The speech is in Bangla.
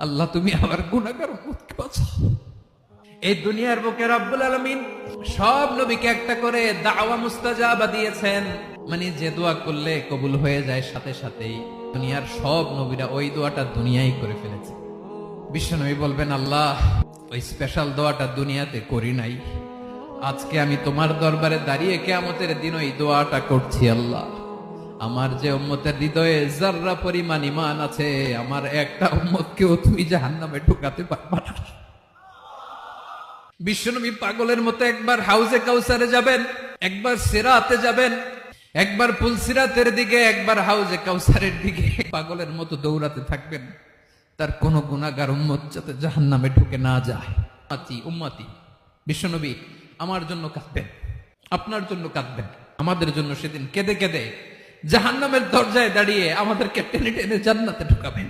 আল্লাহ তুমি আমার গুনাহগার উম্মতকে বাঁচাও। এই দুনিয়ার বুকে রব্বুল আলামিন সব নবীকে একটা করে দাওয়া মুস্তাজাবা দিয়েছেন, মানে যে দোয়া করলে কবুল হয়ে যায় সাথে সাথেই। দুনিয়ার সব নবীরা ওই দোয়াটা দুনিয়ায় করে ফেলেছে। বিশ্বনবী বলবেন, আল্লাহ ওই স্পেশাল দোয়াটা দুনিয়াতে করি নাই, আজকে আমি তোমার দরবারে দাঁড়িয়ে কিয়ামতের দিন ওই দোয়াটা করছি। আল্লাহ আমার যে উম্মতের হৃদয়ে যাররা পরিমাণ ঈমান আছে, আমার একটা উম্মতকেও তুমি জাহান্নামে ঢুকাতে পারবা না। বিশ্বনবী পাগলের মতো একবার হাউজে কাউসারে যাবেন, একবার সিরাতে যাবেন, একবার পুলসিরাতের দিকে, একবার হাউজে কাউসারের দিকে পাগলের মতো দৌড়াতে থাকবেন, তার কোন গুনাহগার উম্মত যাতে জাহান্নামে ঢুকে না যায়। উম্মতি বিশ্বনবী আমার জন্য কাঁদবেন, আপনার জন্য কাঁদবেন, আমাদের জন্য সেদিন কেঁদে কেঁদে জাহান্নামের দরজায় দাঁড়িয়ে আমাদেরকে টেনে টেনে জান্নাতে ঢুকাবেন।